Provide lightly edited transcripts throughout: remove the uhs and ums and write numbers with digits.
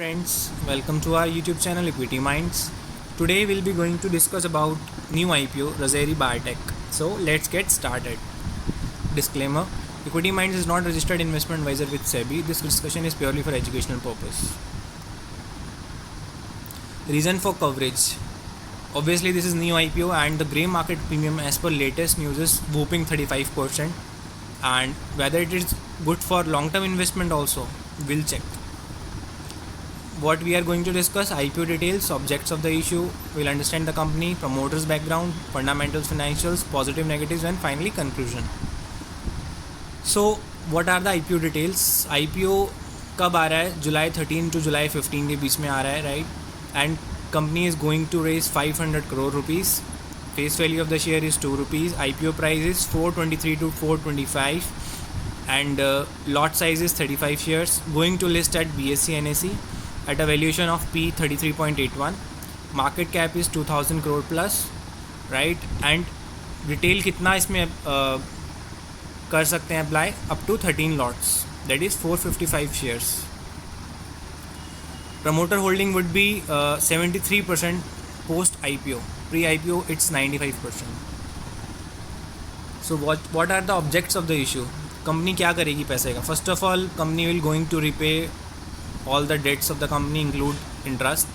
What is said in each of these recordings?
friends, welcome to our YouTube channel Equity Minds. Today we'll be going to discuss about new IPO Razeri Biotech. So let's get started. Disclaimer: Equity Minds is not registered investment advisor with SEBI. This discussion is purely for educational purpose. Reason for coverage: obviously this is new IPO and the grey market premium as per latest news is whooping 35%, and whether it is good for long-term investment also, we'll check. What we are going to discuss: IPO details, objects of the issue, we'll understand the company, promoters background, fundamentals, financials, positive, negatives, and finally conclusion. So what are the IPO details? IPO कब आ रहा है? जुलाई 13 to July 15 के बीच में आ रहा है, right? And company is going to raise 500 crore rupees. Face value of the share is 2 rupees. IPO price is 423 to 425 and lot size is 35 shares. Going to list at BSE NSE at a valuation of P 33.81. Market cap is 2000 crore plus, right? And retail कितना इसमें कर सकते हैं apply? Up to 13 lots, that is 455 shares. Promoter holding would be 73% post IPO. Pre IPO it's 95%. So what are the objects of the issue? Company क्या करेगी पैसे का? First of all, company will going to repay all the debts of the company, include interest,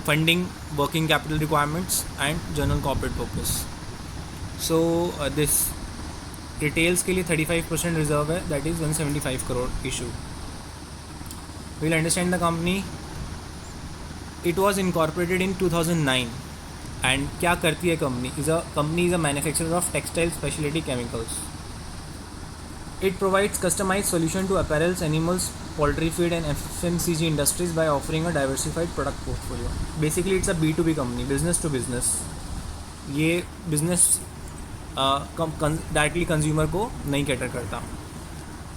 funding, working capital requirements, and general corporate purpose. So this retails के लिए 35% reserve है, that is 175 crore issue. We'll understand the company. It was incorporated in 2009 and क्या करती है company? Company is a manufacturer of textile specialty chemicals. It provides customized solution to apparels, animals, poultry feed and FMCG industries by offering a diversified product portfolio. Basically it's a B2B company, business to business. ये business directly consumer को नहीं cater करता.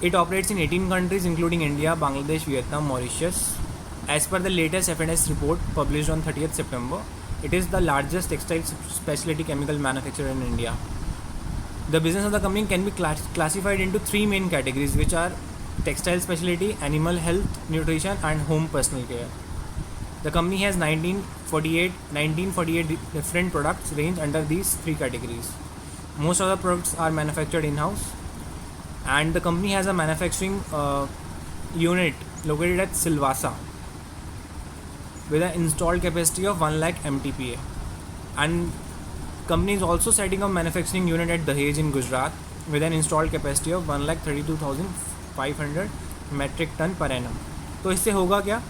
It operates in 18 countries including India, Bangladesh, Vietnam, Mauritius. As per the latest FNS report published on 30th September, it is the largest textile specialty chemical manufacturer in India. The business of the company can be classified into three main categories, which are textile specialty, animal health, nutrition, and home personal care. The company has 1948 different products ranged under these three categories. Most of the products are manufactured in-house, and the company has a manufacturing unit located at Silvassa with an installed capacity of 1 lakh MTPA, and company is also setting up manufacturing unit at Dahej in Gujarat with an installed capacity of 1,32,500 metric ton per annum. तो इससे होगा क्या?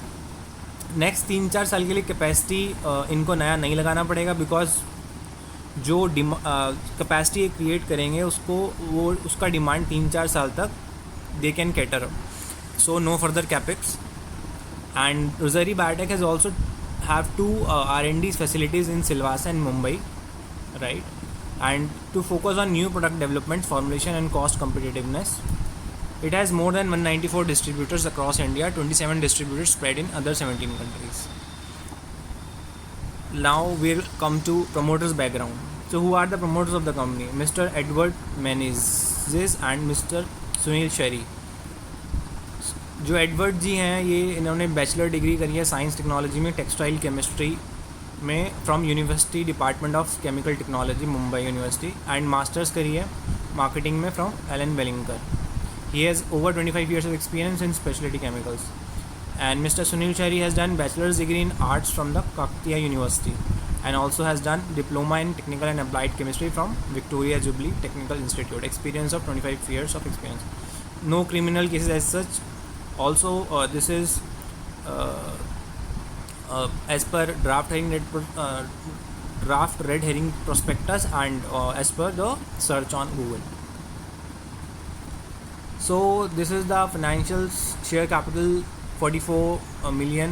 Next 3-4 साल के लिए capacity इनको नया नहीं लगाना पड़ेगा, बिकॉज जो कैपेसिटी क्रिएट करेंगे उसका डिमांड 3-4 साल तक they can cater. So no further capex. And Razeri Biotech has also have two R&D facilities in Silvassa and Mumbai, right? And to focus on new product development, formulation and cost competitiveness. It has more than 194 distributors across India, 27 distributors spread in other 17 countries. Now we'll come to promoters background. So who are the promoters of the company? Mr. Edward Menezes and Mr. Sunil Sherry. जो Edward ji हैं, ये इन्होंने bachelor degree करी है science technology में, textile chemistry में from university department of chemical technology Mumbai university, and masters करी है मार्केटिंग में from L N Welingkar. He has over 25 years of experience in speciality chemicals. And mister Sunil Sherry has done bachelors degree in arts from the Kakatiya university and also has done diploma in technical and applied chemistry from Victoria Jubilee Technical Institute. Experience of 25 years of experience. No criminal cases as such. Also this is as per draft red herring prospectus and as per the search on Google. So this is the financials. Share capital 44 million,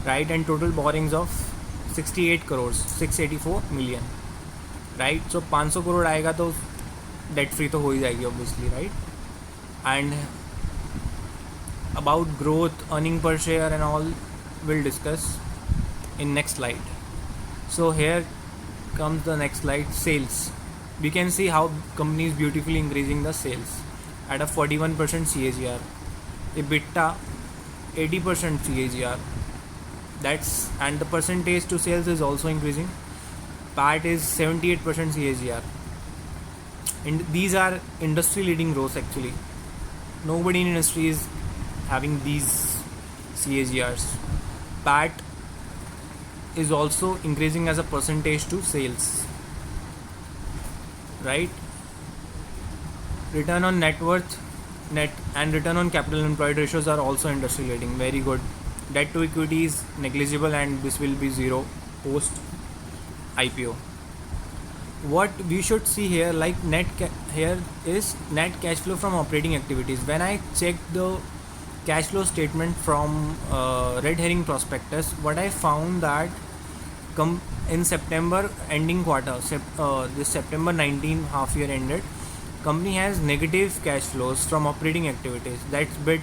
right? And total borrowings of 68 crores, 684 million, right? So 500 crore आएगा तो debt free तो हो ही जाएगी obviously, right? And about growth, earning per share and all we'll discuss in next slide. So here comes the next slide. Sales. We can see how company is beautifully increasing the sales at a 41% CAGR. EBITDA 80% CAGR. And the percentage to sales is also increasing. PAT is 78% CAGR, and these are industry leading growth actually. Nobody in industry is having these CAGRs. PAT is also increasing as a percentage to sales, right? Return on net worth, net and return on capital employed ratios are also industry leading, very good. Debt to equity is negligible, and this will be zero post IPO. What we should see here, like here is net cash flow from operating activities. When I checked the cash flow statement from Red Herring prospectus, what I found that in September ending quarter, this September 19 half year ended, company has negative cash flows from operating activities. That's bit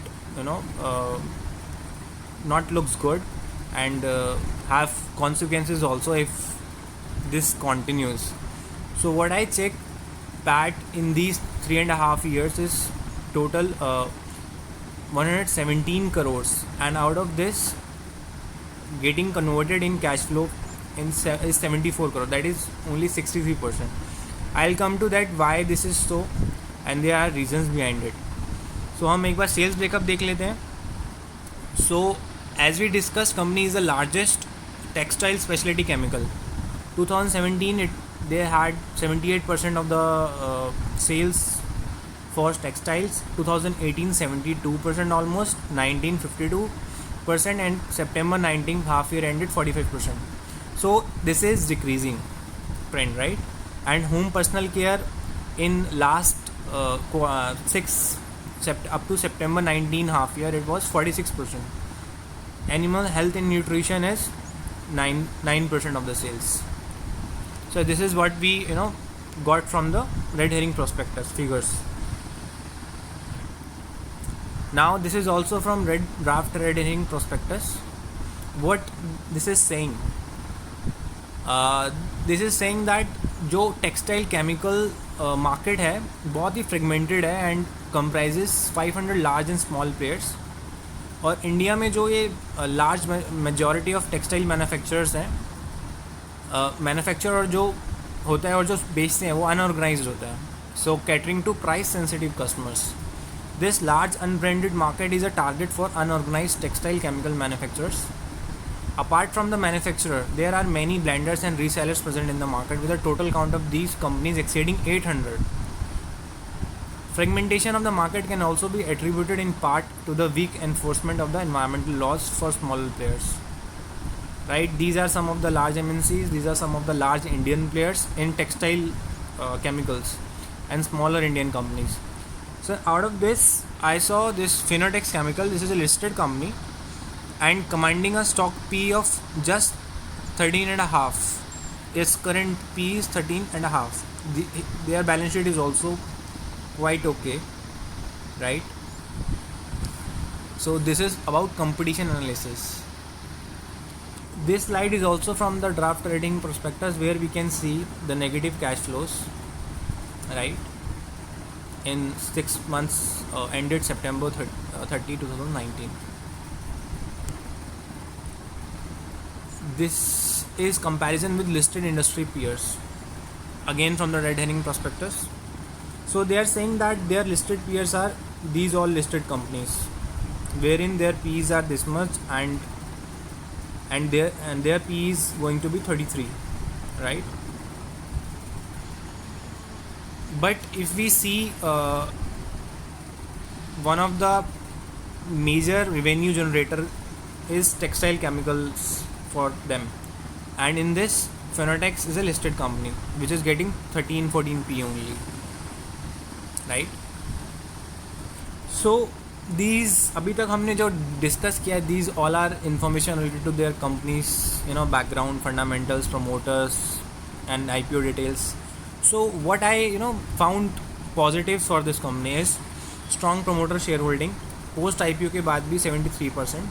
not looks good, and have consequences also if this continues. So what I check, PAT in these 3.5 years is total 117 crores, and out of this getting converted in cash flow is 74 crore, that is only 63%. I'll come to that why this is so, and there are reasons behind it. So हम एक बार sales breakup देख लेते हैं. So as we discussed, company is the largest textile specialty chemical. 2017 they had 78% of the sales for textiles. 2018 72% almost, 19 52%, and September 19 half year ended 45%. So this is decreasing trend, right? And home personal care in last up to September 19 half year it was 46%. Animal health and nutrition is 9% of the sales. So this is what we got from the Red Herring prospectus figures. Now this is also from draft Red Herring prospectus. What this is saying, that जो textile chemical market है बहुत ही fragmented है and comprises 500 large and small players. और India में जो ये large majority of textile manufacturers हैं, manufacturer जो होता है और जो बेचते हैं वो अनऑर्गेनाइज्ड होता है. So catering to price sensitive customers, this large unbranded market is a target for unorganised textile chemical manufacturers. Apart from the manufacturer, there are many blenders and resellers present in the market, with a total count of these companies exceeding 800. Fragmentation of the market can also be attributed in part to the weak enforcement of the environmental laws for smaller players. Right? These are some of the large MNCs, these are some of the large Indian players in textile chemicals and smaller Indian companies. So out of this, I saw this Phenotex Chemical. This is a listed company and commanding a stock P of just 13.5. Its current P is 13.5. Their balance sheet is also quite okay, right? So this is about competition analysis. This slide is also from the draft rating prospectus, where we can see the negative cash flows, right, in 6 months ended September 30, 2019. This is comparison with listed industry peers, again from the Red Herring prospectus. So they are saying that their listed peers are these all listed companies, wherein their P's are this much, and their P is going to be 33, right? But if we see one of the major revenue generator is textile chemicals for them, and in this Phenotex is a listed company which is getting 13-14p only, right? So these अभी तक हमने जो discuss किया, these all are information related to their companies, background, fundamentals, promoters and IPO details. So what I found positives for this company is strong promoter shareholding, post IPO के बाद भी 73%,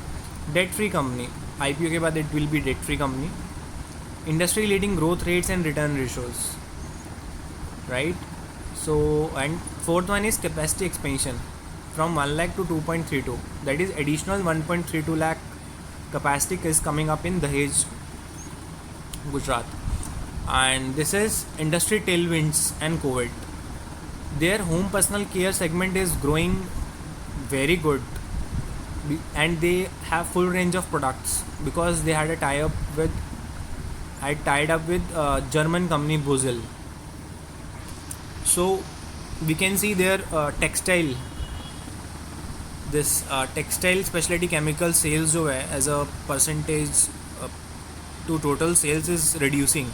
debt free company, IPO के बाद it will be debt free company, industry leading growth rates and return ratios, right? So and fourth one is capacity expansion from 1 lakh to 2.32, that is additional 1.32 lakh capacity is coming up in Dahej, Gujarat. And this is industry tailwinds and COVID. Their home personal care segment is growing very good, and they have full range of products because they had a tied up with German company Buzel. So we can see their textile specialty chemical sales जो है as a percentage to total sales is reducing.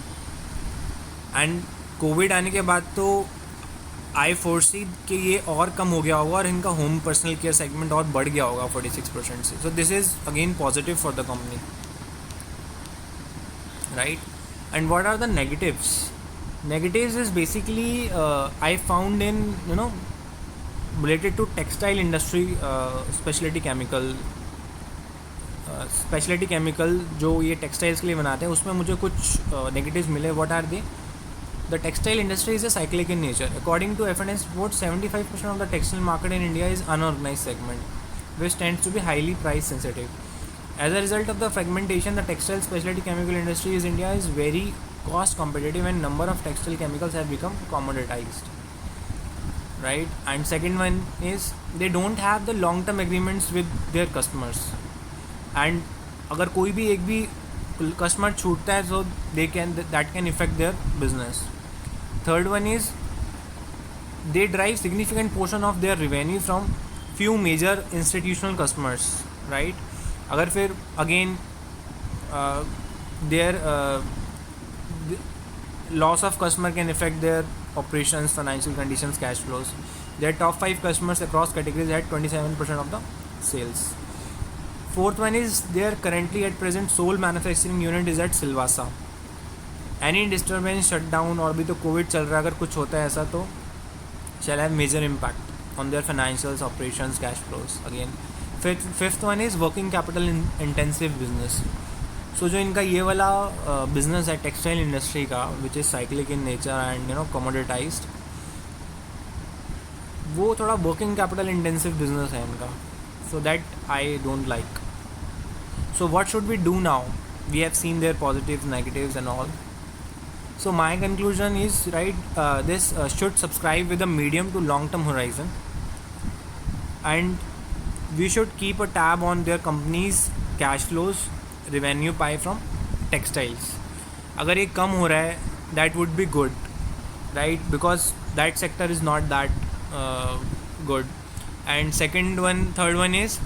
And Covid आने के बाद तो आई फोर्सी कि ये और कम हो गया होगा और इनका होम पर्सनल केयर सेगमेंट और बढ़ गया होगा 46% से. So this is again positive for the company, right. And what are the negatives? Negatives is basically I found in related to textile industry, specialty chemical जो ये टेक्सटाइल्स के लिए बनाते हैं उसमें मुझे कुछ negatives मिले. What are they? The textile industry is a cyclic in nature. According to F&S report, 75% of the textile market in India is unorganized segment, which tends to be highly price sensitive. As a result of the fragmentation, the textile specialty chemical industry in India is very cost competitive and number of textile chemicals have become commoditized, right? And second one is they don't have the long term agreements with their customers, and अगर कोई भी एक भी customer छूटता है so that can affect their business. Third one is they drive significant portion of their revenue from few major institutional customers, right? अगर फिर again their loss of customer can affect their operations, financial conditions, cash flows. Their top 5 customers across categories had 27% of the sales. Fourth one is their currently at present sole manufacturing unit is at Silvassa. Any disturbance, shutdown और भी तो Covid चल रहा है, अगर कुछ होता है ऐसा तो shall have major impact on their financials, operations, cash flows again. Fifth one is working capital intensive business. सो जो इनका ये वाला बिजनेस है टेक्सटाइल इंडस्ट्री का which is cyclic in nature and commoditised, वो थोड़ा वर्किंग कैपिटल इंटेंसिव बिजनेस है इनका. So that I don't like. So what should we do now? We have seen their positives, negatives and all. So my conclusion is right, this should subscribe with a medium to long term horizon, and we should keep a tab on their companies cash flows, revenue pie from textiles. अगर ये कम हो रहा है that would be good, right? Because that sector is not that good. And third one is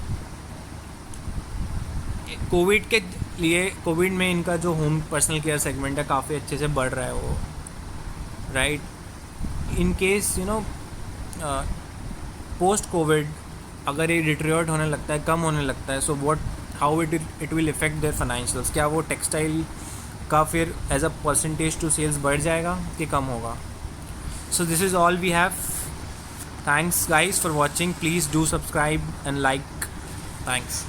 Covid के लिए, Covid में इनका जो होम पर्सनल केयर सेगमेंट है काफ़ी अच्छे से बढ़ रहा है वो, right. In case post Covid अगर ये डिटेरियोरेट होने लगता है, कम होने लगता है, so how it will effect their financials. क्या वो टेक्सटाइल का फिर as a percentage to sales बढ़ जाएगा कि कम होगा? So this is all we have. Thanks guys for watching. Please do subscribe and like. Thanks.